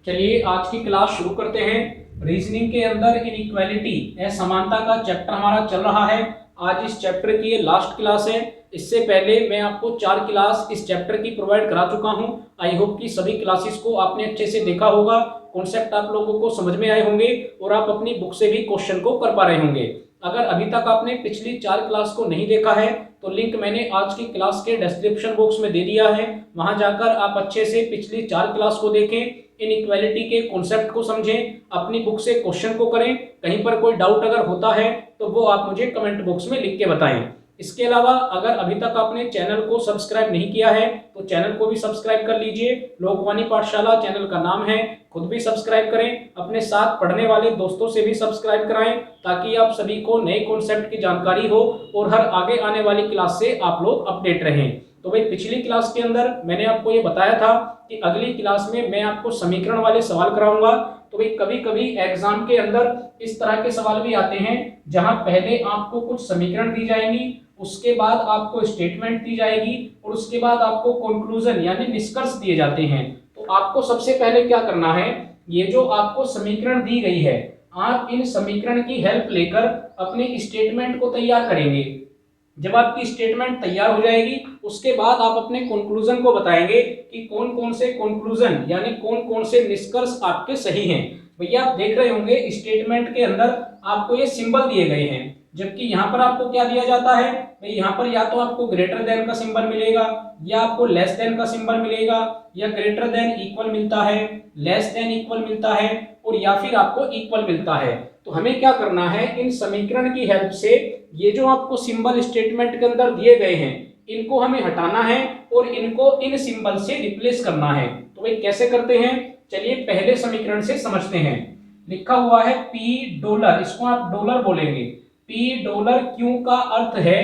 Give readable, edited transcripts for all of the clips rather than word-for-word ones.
चलिए आज की क्लास शुरू करते हैं। रीजनिंग के अंदर इनइक्वालिटी असमानता का चैप्टर हमारा चल रहा है। आज इस चैप्टर की ये लास्ट क्लास है। इससे पहले मैं आपको 4 क्लास इस चैप्टर की प्रोवाइड करा चुका हूं। आई होप कि सभी क्लासेस को आपने अच्छे से देखा होगा, कॉन्सेप्ट आप लोगों को समझ में आए होंगे और आप अपनी बुक से भी क्वेश्चन को कर पा रहे होंगे। अगर अभी तक आपने पिछली 4 क्लास को नहीं देखा है तो लिंक मैंने आज की क्लास के डिस्क्रिप्शन बॉक्स में दे दिया है। वहां जाकर आप अच्छे से पिछली 4 क्लास को देखें, इनइक्वालिटी के कॉन्सेप्ट को समझें, अपनी बुक से क्वेश्चन को करें। कहीं पर कोई डाउट अगर होता है तो वो आप मुझे कमेंट बॉक्स में लिख के बताएं। इसके अलावा अगर अभी तक आपने चैनल को सब्सक्राइब नहीं किया है तो चैनल को भी सब्सक्राइब कर लीजिए। लोकवाणी पाठशाला चैनल का नाम है, खुद भी सब्सक्राइब करें, अपने साथ पढ़ने वाले दोस्तों से भी सब्सक्राइब कराएं ताकि आप सभी को नए कॉन्सेप्ट की जानकारी हो और हर आगे आने वाली क्लास से आप लोग अपडेट रहें। तो भाई पिछली क्लास के अंदर मैंने आपको ये बताया था कि अगली क्लास में मैं आपको समीकरण वाले सवाल कराऊंगा। तो भाई कभी कभी एग्जाम के अंदर इस तरह के सवाल भी आते हैं जहां पहले आपको कुछ समीकरण दी जाएंगी, उसके बाद आपको स्टेटमेंट दी जाएगी और उसके बाद आपको कंक्लूजन यानी निष्कर्ष दिए जाते हैं। तो आपको सबसे पहले क्या करना है, ये जो आपको समीकरण दी गई है आप इन समीकरण की हेल्प लेकर अपने स्टेटमेंट को तैयार करेंगे। जब आपकी स्टेटमेंट तैयार हो जाएगी उसके बाद आप अपने कंक्लूजन को बताएंगे कि कौन कौन से कंक्लूजन यानी कौन कौन से निष्कर्ष आपके सही हैं। भैया आप देख रहे होंगे स्टेटमेंट के अंदर आपको ये सिंबल दिए गए हैं, जबकि यहाँ पर आपको क्या दिया जाता है, भाई यहाँ पर या तो आपको ग्रेटर देन का सिंबल मिलेगा या आपको लेस देन का सिंबल मिलेगा या ग्रेटर देन इक्वल मिलता है, लेस देन इक्वल मिलता है और या फिर आपको इक्वल मिलता है। तो हमें क्या करना है, इन समीकरण की हेल्प से ये जो आपको सिंबल स्टेटमेंट के अंदर दिए गए हैं इनको हमें हटाना है और इनको इन सिंबल से रिप्लेस करना है। तो भाई कैसे करते हैं, चलिए पहले समीकरण से समझते हैं। लिखा हुआ है पी डॉलर, इसको आप डॉलर बोलेंगे। पी डॉलर क्यू का अर्थ है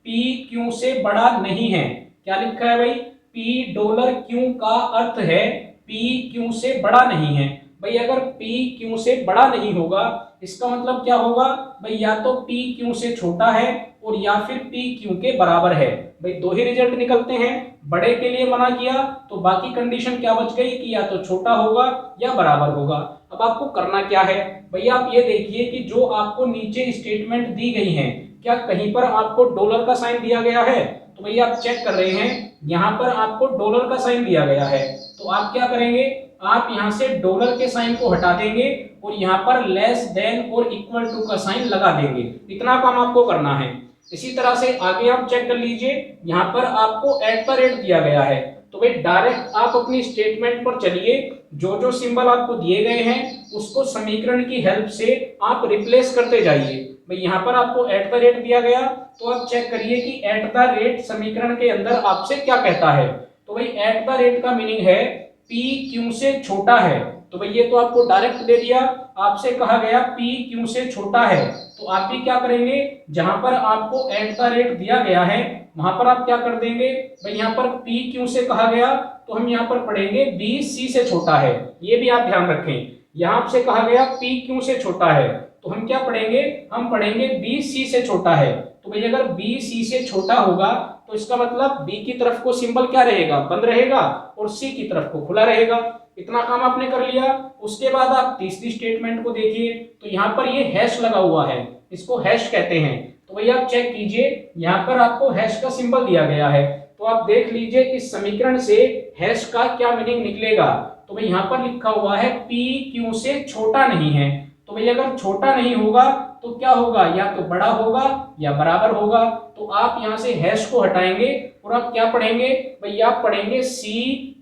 पी क्यू से बड़ा नहीं है। क्या लिखा है भाई, पी डॉलर क्यू का अर्थ है पी क्यू से बड़ा नहीं है। भाई अगर P Q से बड़ा नहीं होगा इसका मतलब क्या होगा, भाई या तो P Q से छोटा है और या फिर P Q के बराबर है। भाई दो ही रिजल्ट निकलते हैं, बड़े के लिए मना किया तो बाकी कंडीशन क्या बच गई कि या तो छोटा होगा या बराबर होगा। अब आपको करना क्या है, भैया आप ये देखिए कि जो आपको नीचे स्टेटमेंट दी गई है क्या कहीं पर आपको डॉलर का साइन दिया गया है। तो भैया आप चेक कर रहे हैं यहाँ पर आपको डॉलर का साइन दिया गया है। तो आप क्या करेंगे, आप यहां से डॉलर के साइन को हटा देंगे और यहाँ पर लेस देन और इक्वल टू का साइन लगा देंगे। इतना काम आपको करना है। इसी तरह से आगे आप चेक कर लीजिए, यहाँ पर आपको एट द रेट दिया गया है। तो भाई डायरेक्ट आप अपनी स्टेटमेंट पर चलिए, जो जो सिंबल आपको दिए गए हैं उसको समीकरण की हेल्प से आप रिप्लेस करते जाइए। भाई यहाँ पर आपको एट द रेट दिया गया तो आप चेक करिए कि एट द रेट समीकरण के अंदर आपसे क्या कहता है। तो भाई एट द रेट का मीनिंग है P Q से छोटा है। तो भाई ये तो आपको डायरेक्ट दे दिया, आपसे कहा गया P Q से छोटा है। तो आप भी क्या करेंगे, जहां पर आपको एट द रेट दिया गया है वहां पर आप क्या कर देंगे, भाई यहाँ पर P Q से कहा गया तो हम यहाँ पर पढ़ेंगे B C से छोटा है। ये भी आप ध्यान रखें, यहाँ से कहा गया P Q से छोटा है तो हम क्या पढ़ेंगे, हम पढ़ेंगे B C से छोटा है। तो भाई अगर B C से छोटा होगा तो इसका मतलब B की तरफ को सिंबल क्या रहेगा, बंद रहेगा और C की तरफ को खुला रहेगा। इतना काम आपने कर लिया। उसके बाद आप तीसरी स्टेटमेंट को देखिए तो यहाँ पर ये हैश लगा हुआ है, इसको हैश कहते हैं। तो भैया आप चेक कीजिए यहाँ पर आपको हैश का सिंबल दिया गया है। तो आप देख लीजिए इस समीकरण से हैश का क्या मीनिंग निकलेगा। तो भाई यहाँ पर लिखा हुआ है P Q से छोटा नहीं है। तो भाई अगर छोटा नहीं होगा तो क्या होगा, या तो बड़ा होगा या बराबर होगा। तो आप यहाँ से हैश को हटाएंगे और आप क्या पढ़ेंगे, भैया आप पढ़ेंगे C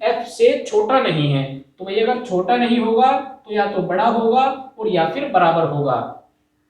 F से छोटा नहीं है। तो भैया अगर छोटा नहीं होगा तो या तो बड़ा होगा और या फिर बराबर होगा।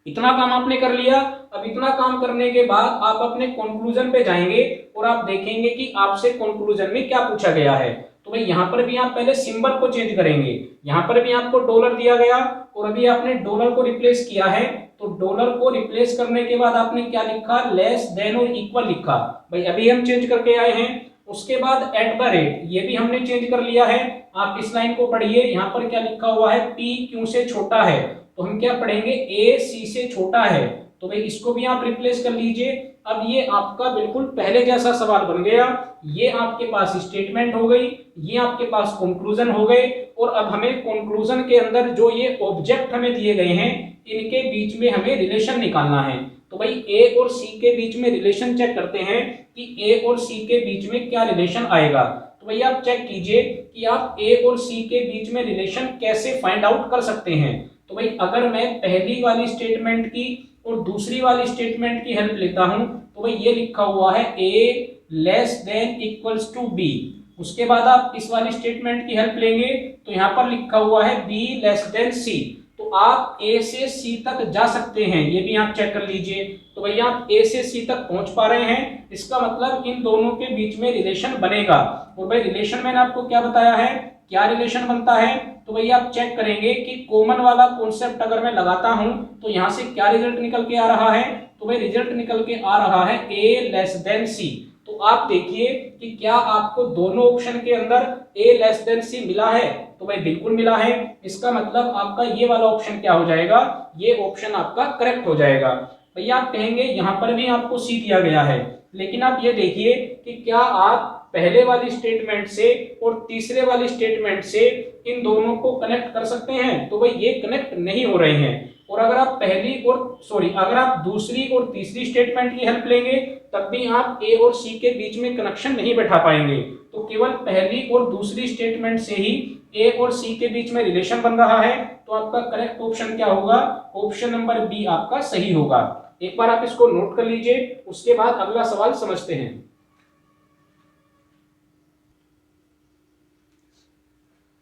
इतना काम आपने कर लिया। अब इतना काम करने के बाद आप अपने कंक्लूजन पे जाएंगे और आप देखेंगे कि आपसे कंक्लूजन में क्या पूछा गया है। तो भाई यहाँ पर भी आप पहले सिंबल को चेंज करेंगे। यहाँ पर भी आपको डॉलर दिया गया और अभी आपने डॉलर को रिप्लेस किया है। तो डॉलर को रिप्लेस करने के बाद आपने क्या लिखा, लेस देन और इक्वल लिखा। भाई अभी हम चेंज करके आए हैं। उसके बाद एट द रेट ये भी हमने चेंज कर लिया है। आप इस लाइन को पढ़िए, यहाँ पर क्या लिखा हुआ है, P Q से छोटा है। तो हम क्या पढ़ेंगे, A C से छोटा है। तो भाई इसको भी आप रिप्लेस कर लीजिए। अब ये आपका बिल्कुल पहले जैसा सवाल बन गया। ये आपके पास स्टेटमेंट हो गई, ये आपके पास कंक्लूजन हो गए, और अब हमें कंक्लूजन के अंदर जो ये ऑब्जेक्ट हमें दिए गए हैं इनके बीच में हमें रिलेशन निकालना है। तो भाई ए और सी के बीच में रिलेशन चेक करते हैं कि ए और सी के बीच में क्या रिलेशन आएगा। तो भाई आप चेक कीजिए कि आप ए और सी के बीच में रिलेशन कैसे फाइंड आउट कर सकते हैं। तो भाई अगर मैं पहली वाली स्टेटमेंट की और दूसरी वाली स्टेटमेंट की हेल्प लेता हूं, तो भाई ये लिखा हुआ है A less than equals to B. उसके बाद आप इस वाली स्टेटमेंट की हेल्प लेंगे तो यहाँ पर लिखा हुआ है बी लेस देन सी। तो आप ए से सी तक जा सकते हैं, ये भी आप चेक कर लीजिए। तो भैया आप ए से सी तक पहुंच पा रहे हैं, इसका मतलब इन दोनों के बीच में रिलेशन बनेगा। और भाई रिलेशन मैंने आपको क्या बताया है, क्या रिलेशन बनता है। तो भैया आप चेक करेंगे कि कॉमन वाला कॉन्सेप्ट अगर मैं लगाता हूं तो यहां से क्या रिजल्ट निकल के आ रहा है। तो भाई रिजल्ट निकल के आ रहा है ए लेस देन सी। तो आप देखिए कि क्या आपको दोनों ऑप्शन के अंदर ए लेस देन सी मिला है। तो भाई बिल्कुल मिला है, इसका मतलब आपका ये वाला ऑप्शन क्या हो जाएगा, ये ऑप्शन आपका करेक्ट हो जाएगा। भैया आप कहेंगे यहाँ पर भी आपको सी दिया गया है, लेकिन आप ये देखिए कि क्या आप पहले वाली स्टेटमेंट से और तीसरे वाली स्टेटमेंट से इन दोनों को कनेक्ट कर सकते हैं। तो भाई ये कनेक्ट नहीं हो रहे हैं। और अगर आप अगर आप दूसरी और तीसरी स्टेटमेंट की हेल्प लेंगे तब भी आप ए और सी के बीच में कनेक्शन नहीं बैठा पाएंगे। तो केवल पहली और दूसरी स्टेटमेंट से ही ए और सी के बीच में रिलेशन बन रहा है। तो आपका करेक्ट ऑप्शन क्या होगा, ऑप्शन नंबर बी आपका सही होगा। एक बार आप इसको नोट कर लीजिए, उसके बाद अगला सवाल समझते हैं।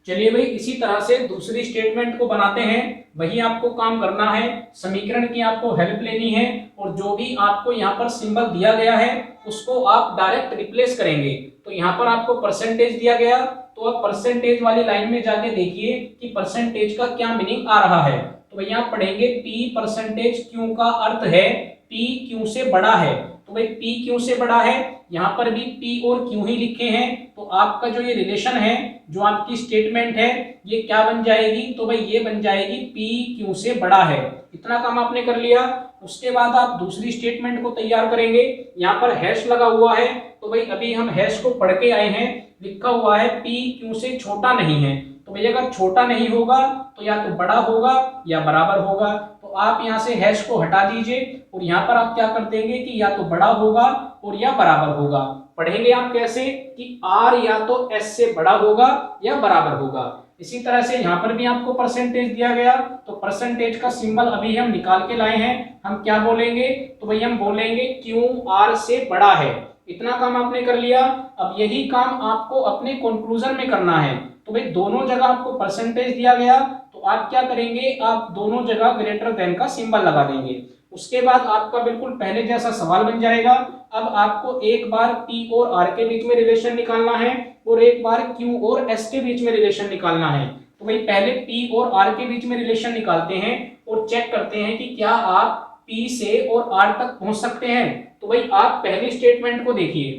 चलिए भाई इसी तरह से दूसरी स्टेटमेंट को बनाते हैं। वही आपको काम करना है, समीकरण की आपको हेल्प लेनी है, और जो भी आपको यहाँ पर सिंबल दिया गया है उसको आप डायरेक्ट रिप्लेस करेंगे। तो यहाँ पर आपको परसेंटेज दिया गया, तो आप परसेंटेज वाली लाइन में जाके देखिए कि परसेंटेज का क्या मीनिंग आ रहा है। तो भैया आप पढ़ेंगे पी परसेंटेज क्यू का अर्थ है पी क्यू से बड़ा है। तो भाई पी क्यू से बड़ा है, यहाँ पर भी पी और क्यू ही लिखे हैं। तो आपका जो ये रिलेशन है, जो आपकी स्टेटमेंट है, ये क्या बन जाएगी, तो भाई ये बन जाएगी पी क्यू से बड़ा है। इतना काम आपने कर लिया। उसके बाद आप दूसरी स्टेटमेंट को तैयार करेंगे। यहाँ पर हैश लगा हुआ है, तो भाई अभी हम हैश को पढ़ के आए हैं। लिखा हुआ है पी क्यू से छोटा नहीं है। तो भैया अगर छोटा नहीं होगा तो या तो बड़ा होगा या बराबर होगा। तो आप यहाँ से हैश को हटा दीजिए और यहाँ पर आप क्या कर देंगे कि या तो बड़ा होगा और या बराबर होगा। पढ़ेंगे आप कैसे कि आर या तो एस से बड़ा होगा या बराबर होगा। इसी तरह से यहाँ पर भी आपको परसेंटेज दिया गया, तो परसेंटेज का सिंबल अभी हम निकाल के लाए हैं। हम क्या बोलेंगे, तो भाई हम बोलेंगे क्यू आर से बड़ा है। इतना काम आपने कर लिया। अब यही काम आपको अपने कंक्लूजन में करना है। तो भाई दोनों जगह आपको परसेंटेज दिया गया, तो आप क्या करेंगे, आप दोनों जगह ग्रेटर देन का सिंबल लगा देंगे। उसके बाद आपका बिल्कुल पहले जैसा सवाल बन जाएगा। अब आपको एक बार P और R के बीच में रिलेशन निकालना है और एक बार Q और S के बीच में रिलेशन निकालना है। तो भाई पहले P और R के बीच में रिलेशन निकालते हैं और चेक करते हैं कि क्या आप P से और R तक पहुंच सकते हैं। तो भाई आप पहली स्टेटमेंट को देखिए।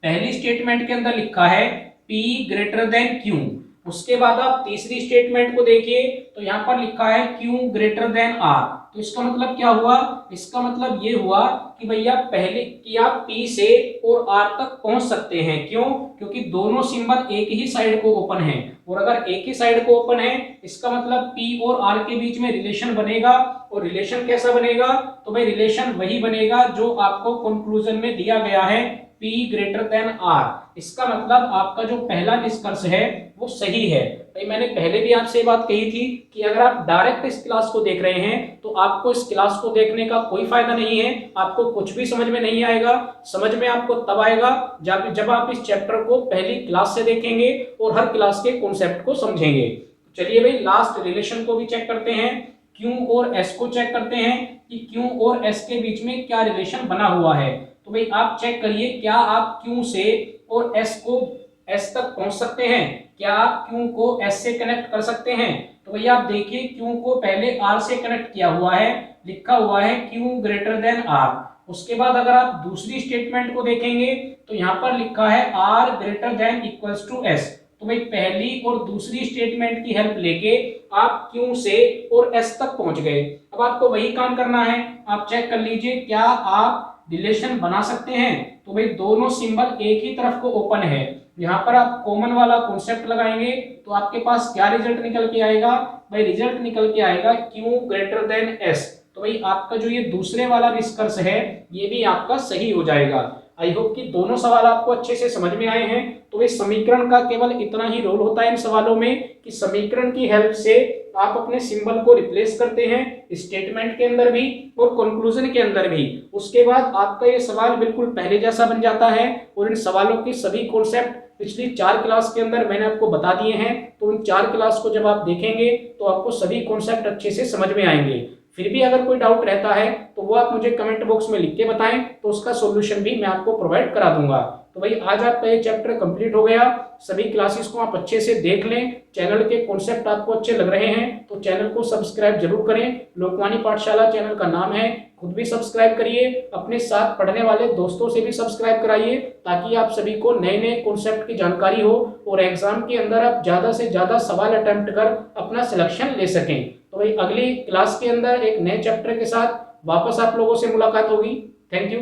पहली स्टेटमेंट के अंदर लिखा है P ग्रेटर देन Q। उसके बाद आप तीसरी स्टेटमेंट को देखिए, तो यहाँ पर लिखा है Q ग्रेटर देन R। तो इसका मतलब क्या हुआ, इसका मतलब ये हुआ कि भैया पहले कि आप P से और R तक पहुंच सकते हैं। क्यों, क्योंकि दोनों सिंबल एक ही साइड को ओपन है, और अगर एक ही साइड को ओपन है इसका मतलब P और R के बीच में रिलेशन बनेगा। और रिलेशन कैसा बनेगा, तो भाई रिलेशन वही बनेगा जो आपको कंक्लूजन में दिया गया है, P ग्रेटर देन R। इसका मतलब आपका जो पहला निष्कर्ष है वो सही है। भाई मैंने पहले भी आपसे बात कही थी कि अगर आप डायरेक्ट इस क्लास को देख रहे हैं तो आपको इस क्लास को देखने का कोई फायदा नहीं है, आपको कुछ भी समझ में नहीं आएगा। समझ में आपको तब आएगा जब आप इस चैप्टर को पहली क्लास से देखेंगे और हर क्लास के कॉन्सेप्ट को समझेंगे। चलिए भाई लास्ट रिलेशन को भी चेक करते हैं, Q और S को चेक करते हैं कि Q और S के बीच में क्या रिलेशन बना हुआ है। तो भाई आप चेक करिए, क्या आप Q से और S तक पहुंच सकते हैं, क्या आप Q को S से कनेक्ट कर सकते हैं। तो भैया आप देखिए Q को पहले R से कनेक्ट किया हुआ है, लिखा हुआ है Q ग्रेटर देन R। उसके बाद अगर आप दूसरी स्टेटमेंट को देखेंगे तो यहाँ पर लिखा है R greater than equals to S। तो भाई पहली और दूसरी स्टेटमेंट की हेल्प लेके आप क्यू से और एस तक पहुंच गए। अब आपको वही काम करना है, आप चेक कर लीजिए क्या आप रिलेशन बना सकते हैं। तो भाई दोनों सिंबल एक ही तरफ को ओपन है, यहाँ पर आप कॉमन वाला कॉन्सेप्ट लगाएंगे तो आपके पास क्या रिजल्ट निकल के आएगा भाई, रिजल्ट निकल के आएगा Q ग्रेटर देन S। तो भाई आपका जो ये दूसरे वाला निष्कर्ष है ये भी आपका सही हो जाएगा। आई होप कि दोनों सवाल आपको अच्छे से समझ में आए हैं। तो इस समीकरण का केवल इतना ही रोल होता है इन सवालों में कि समीकरण की हेल्प से आप अपने सिंबल को रिप्लेस करते हैं स्टेटमेंट के अंदर भी और कंक्लूजन के अंदर भी। उसके बाद आपका ये सवाल बिल्कुल पहले जैसा बन जाता है और इन सवालों के सभी कॉन्सेप्ट पिछली 4 क्लास के अंदर मैंने आपको बता दिए हैं। तो उन 4 क्लास को जब आप देखेंगे तो आपको सभी कॉन्सेप्ट अच्छे से समझ में आएंगे। फिर भी अगर कोई डाउट रहता है तो वो आप मुझे कमेंट बॉक्स में लिख के बताएं, तो उसका सॉल्यूशन भी मैं आपको प्रोवाइड करा दूंगा। तो भाई आज आपका ये चैप्टर कंप्लीट हो गया। सभी क्लासेस को आप अच्छे से देख लें, चैनल के कॉन्सेप्ट आपको अच्छे लग रहे हैं तो चैनल को सब्सक्राइब जरूर करें। लोकवाणी पाठशाला चैनल का नाम है, खुद भी सब्सक्राइब करिए, अपने साथ पढ़ने वाले दोस्तों से भी सब्सक्राइब कराइए ताकि आप सभी को नए नए कॉन्सेप्ट की जानकारी हो और एग्जाम के अंदर आप ज्यादा से ज्यादा सवाल अटेम्प्ट कर अपना सिलेक्शन ले सकें। तो भाई अगली क्लास के अंदर एक नए चैप्टर के साथ वापस आप लोगों से मुलाकात होगी। Thank you.